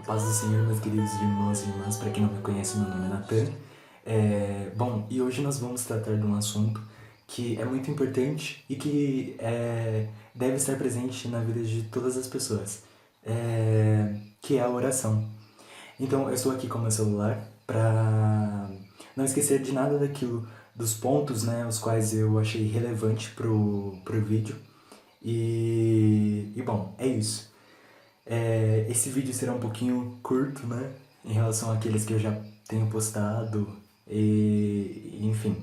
Paz do Senhor, meus queridos irmãos e irmãs. Para quem não me conhece, meu nome é Natan. Bom, e hoje nós vamos tratar de um assunto que é muito importante e que deve estar presente na vida de todas as pessoas, que é a oração. Então, eu estou aqui com o meu celular para não esquecer de nada daquilo, dos pontos, né, os quais eu achei relevante pro vídeo. Bom, é isso. Esse vídeo será um pouquinho curto, né? Em relação àqueles que eu já tenho postado, enfim.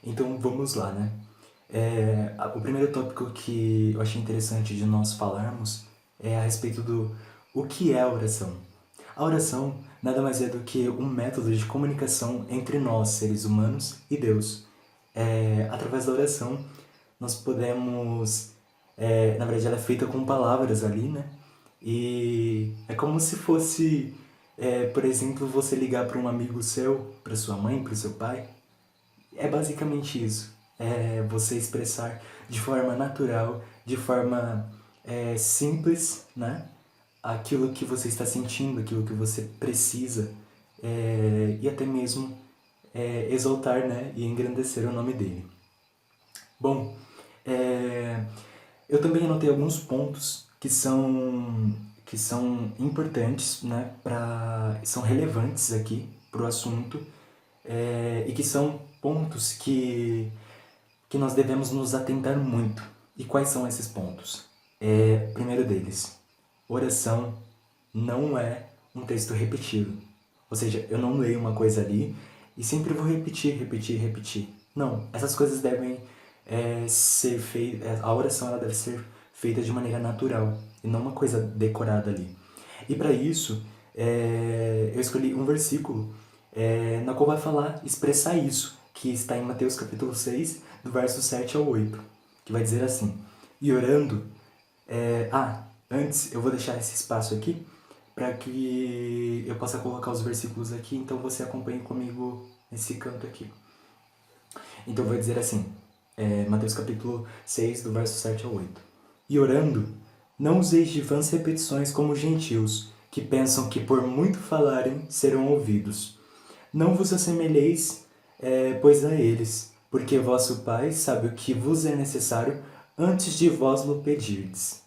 Então vamos lá, né? O primeiro tópico que eu achei interessante de nós falarmos é a respeito do o que é a oração. A oração nada mais é do que um método de comunicação entre nós, seres humanos, e Deus. Através da oração, nós podemos... na verdade, ela é feita com palavras ali, né? E é como se fosse, por exemplo, você ligar para um amigo seu, para sua mãe, para o seu pai. É basicamente isso. É você expressar de forma natural, de forma simples, né? Aquilo que você está sentindo, aquilo que você precisa, e até mesmo exaltar, né? E engrandecer o nome dele. Bom, eu também anotei alguns pontos que são importantes, né, são relevantes aqui para o assunto, e que são pontos que nós devemos nos atentar muito. E quais são esses pontos? Primeiro deles, oração não é um texto repetido. Ou seja, eu não leio uma coisa ali e sempre vou repetir, repetir, repetir. Não, essas coisas devem ser feitas... A oração ela deve ser feita de maneira natural e não uma coisa decorada ali. E para isso, eu escolhi um versículo na qual vai falar, expressar isso, que está em Mateus capítulo 6, do verso 7 ao 8, que vai dizer assim: e orando... antes eu vou deixar esse espaço aqui para que eu possa colocar os versículos aqui, então você acompanhe comigo nesse canto aqui. Então vai dizer assim, Mateus capítulo 6, do verso 7 ao 8. E orando, não useis de vãs repetições como os gentios, que pensam que por muito falarem serão ouvidos. Não vos assemelheis, pois a eles, porque vosso Pai sabe o que vos é necessário antes de vós lo pedirdes.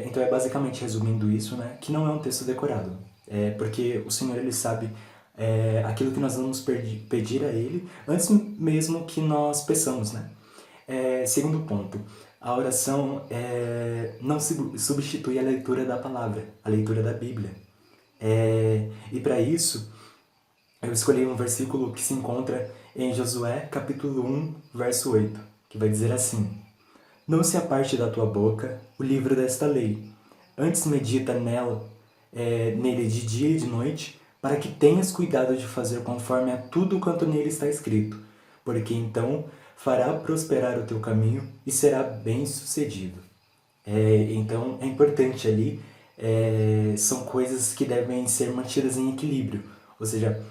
Então basicamente resumindo isso, né, que não é um texto decorado, porque o Senhor ele sabe aquilo que nós vamos pedir a Ele antes mesmo que nós peçamos, né? Segundo ponto, a oração não substitui a leitura da palavra, a leitura da Bíblia. E para isso, eu escolhi um versículo que se encontra em Josué, capítulo 1, verso 8, que vai dizer assim: não se aparte da tua boca o livro desta lei, antes medita nele de dia e de noite, para que tenhas cuidado de fazer conforme a tudo quanto nele está escrito, porque então fará prosperar o teu caminho e será bem-sucedido. Então é importante ali, são coisas que devem ser mantidas em equilíbrio, ou seja,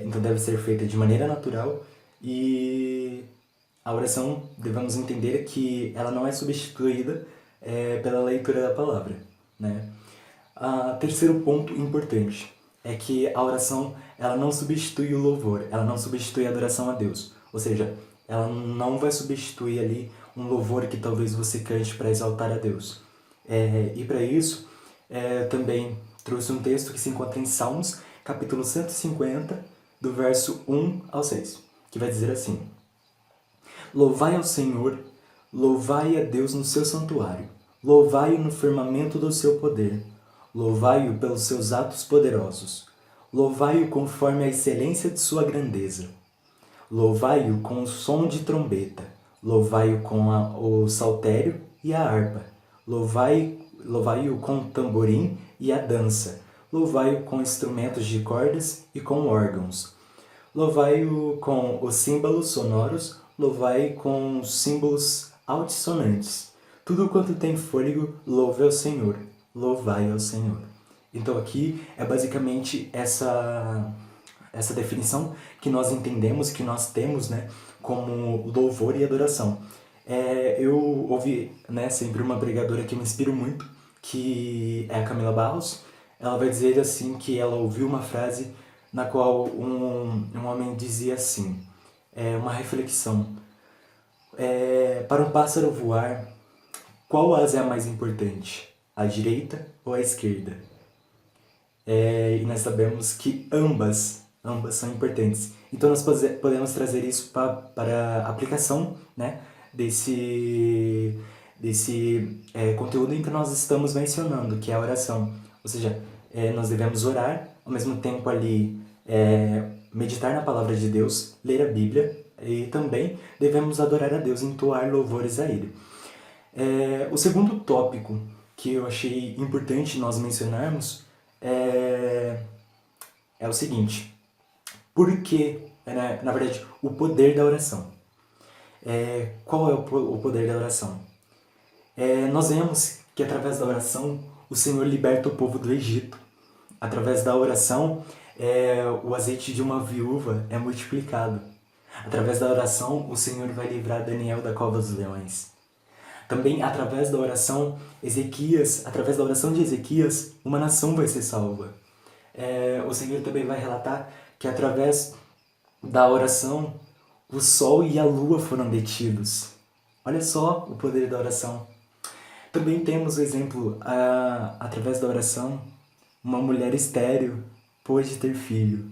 então deve ser feita de maneira natural e a oração devemos entender que ela não é substituída pela leitura da palavra, né? Terceiro ponto importante é que a oração ela não substitui o louvor, ela não substitui a adoração a Deus. Ou seja, ela não vai substituir ali um louvor que talvez você cante para exaltar a Deus. E para isso, também trouxe um texto que se encontra em Salmos, capítulo 150, do verso 1 ao 6, que vai dizer assim: louvai ao Senhor, louvai a Deus no seu santuário, louvai-o no firmamento do seu poder, louvai-o pelos seus atos poderosos, louvai-o conforme a excelência de sua grandeza, louvai-o com o som de trombeta, louvai-o com o saltério e a harpa, louvai-o com o tamborim e a dança, louvai-o com instrumentos de cordas e com órgãos, louvai-o com os símbolos sonoros, louvai com os símbolos altissonantes. Tudo quanto tem fôlego, louve ao Senhor, louvai ao Senhor. Então aqui é basicamente essa definição que nós entendemos, que nós temos, né, como louvor e adoração. Eu ouvi, né, sempre uma pregadora que me inspira muito, que é a Camila Barros. ela vai dizer assim que ela ouviu uma frase na qual um homem dizia assim, uma reflexão. Para um pássaro voar, qual asa é a mais importante? A direita ou a esquerda? E nós sabemos que ambas são importantes. Então nós podemos trazer isso para a aplicação, né, desse conteúdo em que nós estamos mencionando, que é a oração. Ou seja, nós devemos orar, ao mesmo tempo ali meditar na palavra de Deus, ler a Bíblia, e também devemos adorar a Deus, entoar louvores a Ele. O segundo tópico que eu achei importante nós mencionarmos é o seguinte: por que, na verdade, o poder da oração? Qual é o poder da oração? Nós vemos que através da oração o Senhor liberta o povo do Egito. Através da oração, o azeite de uma viúva é multiplicado. Através da oração, o Senhor vai livrar Daniel da cova dos leões. Também através da oração, através da oração de Ezequias, uma nação vai ser salva. O Senhor também vai relatar que através da oração, o sol e a lua foram detidos. Olha só o poder da oração. Também temos o exemplo, através da oração, uma mulher estéril pôde ter filho.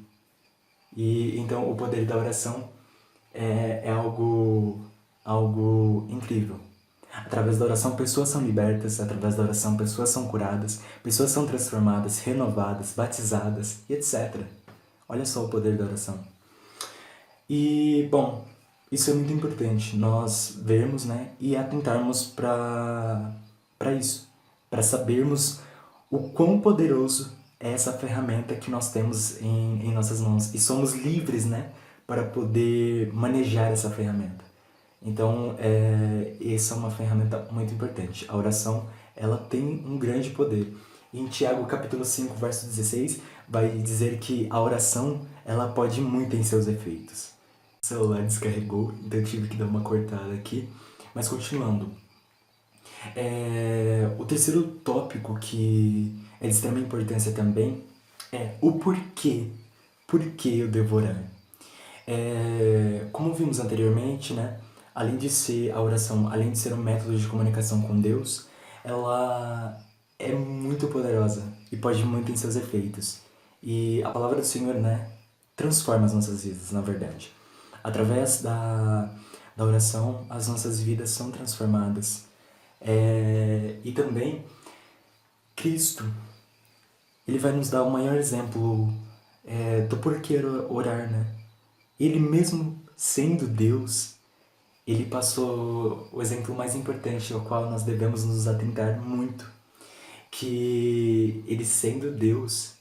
E então o poder da oração é algo incrível. Através da oração, pessoas são libertas. Através da oração, pessoas são curadas. Pessoas são transformadas, renovadas, batizadas, e etc. Olha só o poder da oração. E, bom, isso é muito importante, nós vermos, né, e atentarmos para isso. Para sabermos o quão poderoso é essa ferramenta que nós temos em nossas mãos. E somos livres, né, para poder manejar essa ferramenta. Então, essa é uma ferramenta muito importante. A oração, ela tem um grande poder. Em Tiago, capítulo 5, verso 16, vai dizer que a oração, ela pode muito em seus efeitos. O celular descarregou, então eu tive que dar uma cortada aqui. Mas continuando. O terceiro tópico que é de extrema importância também é o porquê. Por que eu devo orar? Como vimos anteriormente, né? Além de ser a oração, além de ser um método de comunicação com Deus, ela é muito poderosa e pode muito em seus efeitos. E a palavra do Senhor, né, transforma as nossas vidas, na verdade. Através da oração, as nossas vidas são transformadas. E também, Cristo, Ele vai nos dar o maior exemplo do porquê orar, né? Ele mesmo sendo Deus, Ele passou o exemplo mais importante ao qual nós devemos nos atentar muito, que Ele sendo Deus,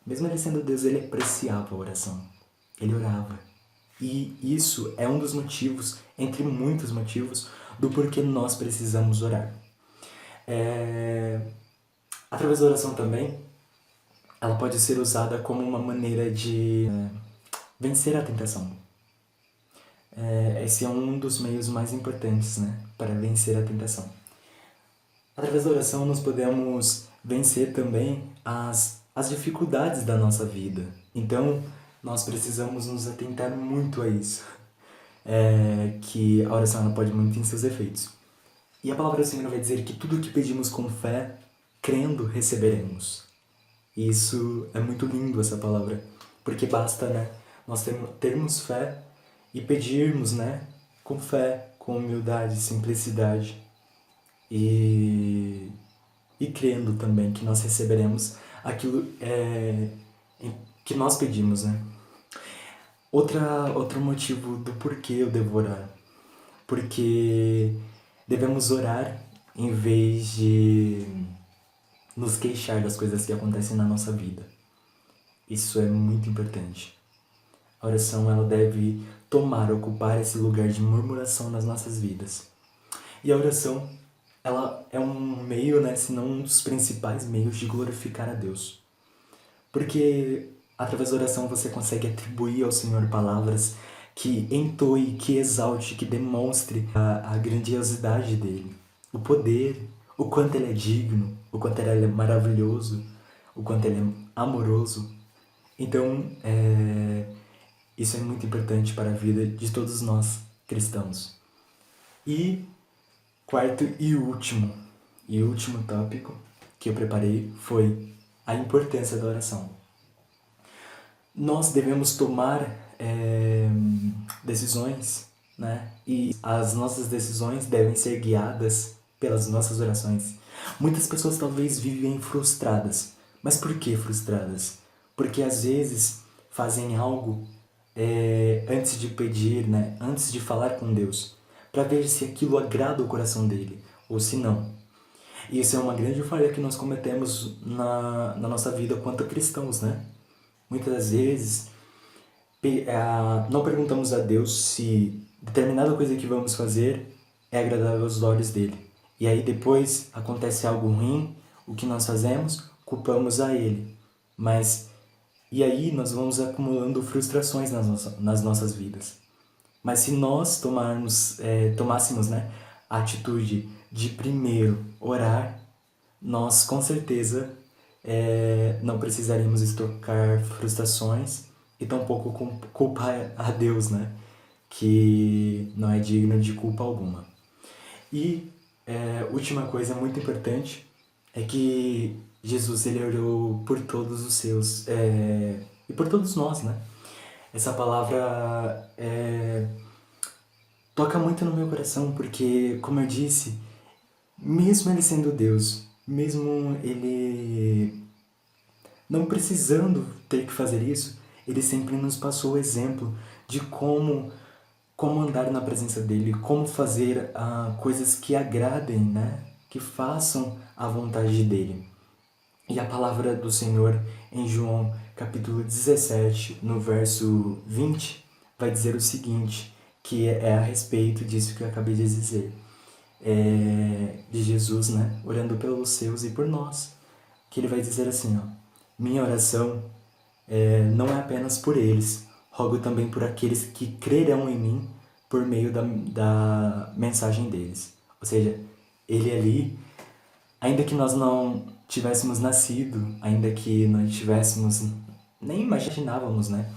mesmo Ele sendo Deus, Ele apreciava a oração, Ele orava. E isso é um dos motivos, entre muitos motivos, do porquê nós precisamos orar. Através da oração também, ela pode ser usada como uma maneira de vencer a tentação. Esse é um dos meios mais importantes, né, para vencer a tentação. Através da oração nós podemos vencer também as dificuldades da nossa vida. Então, nós precisamos nos atentar muito a isso. Que a oração ela pode muito em seus efeitos. E a palavra do Senhor vai dizer que tudo o que pedimos com fé, crendo, receberemos. E isso é muito lindo, essa palavra. Porque basta, né, nós termos fé e pedirmos, né, com fé, com humildade, simplicidade. E crendo também que nós receberemos aquilo que nós pedimos, né. Outro motivo do porquê eu devo orar. Porque devemos orar em vez de nos queixar das coisas que acontecem na nossa vida. Isso é muito importante. A oração ela deve ocupar esse lugar de murmuração nas nossas vidas. E a oração ela é um meio, né, se não um dos principais meios de glorificar a Deus. Porque através da oração você consegue atribuir ao Senhor palavras que entoe, que exalte, que demonstre a grandiosidade dele, o poder, o quanto ele é digno, o quanto ele é maravilhoso, o quanto Ele é amoroso. Então, isso é muito importante para a vida de todos nós cristãos. E quarto e último tópico que eu preparei foi a importância da oração. Nós devemos tomar decisões, né? E as nossas decisões devem ser guiadas pelas nossas orações. Muitas pessoas talvez vivem frustradas. Mas por que frustradas? Porque às vezes fazem algo antes de pedir, né? Antes de falar com Deus, para ver se aquilo agrada o coração dele ou se não. E isso é uma grande falha que nós cometemos na nossa vida quanto cristãos, né? Muitas das vezes não perguntamos a Deus se determinada coisa que vamos fazer é agradável aos olhos dele. E aí depois acontece algo ruim, o que nós fazemos? Culpamos a ele. E aí nós vamos acumulando frustrações nas nossas vidas. Mas se nós tomássemos, né, a atitude de primeiro orar, nós com certeza não precisaríamos estocar frustrações e tampouco culpar a Deus, né, que não é digno de culpa alguma. E última coisa muito importante é que Jesus ele orou por todos os seus e por todos nós, né? Essa palavra toca muito no meu coração porque, como eu disse, mesmo ele sendo Deus, mesmo ele não precisando ter que fazer isso, ele sempre nos passou o exemplo de como andar na presença dele, como fazer coisas que agradem, né? Que façam a vontade dele. E a palavra do Senhor em João capítulo 17, no verso 20, vai dizer o seguinte, que é a respeito disso que eu acabei de dizer. De Jesus, né? Orando pelos seus e por nós. Que ele vai dizer assim, ó, minha oração não é apenas por eles, rogo também por aqueles que crerão em mim por meio da mensagem deles. Ou seja, ele ali, ainda que nós não tivéssemos nascido, ainda que não tivéssemos, nem imaginávamos, né,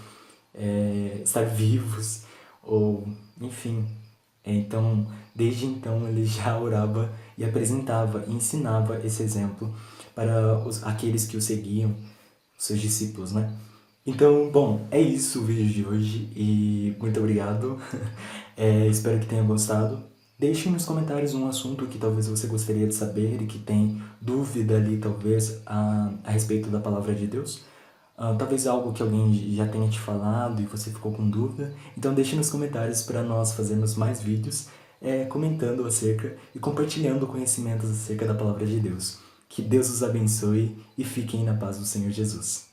estar vivos, ou enfim. Então, desde então, ele já orava e apresentava, e ensinava esse exemplo para aqueles que o seguiam, seus discípulos, né? Então, bom, é isso o vídeo de hoje e muito obrigado. Espero que tenha gostado. Deixe nos comentários um assunto que talvez você gostaria de saber e que tem dúvida ali, talvez, a respeito da palavra de Deus. Talvez algo que alguém já tenha te falado e você ficou com dúvida. Então deixe nos comentários para nós fazermos mais vídeos comentando acerca e compartilhando conhecimentos acerca da palavra de Deus. Que Deus os abençoe e fiquem na paz do Senhor Jesus.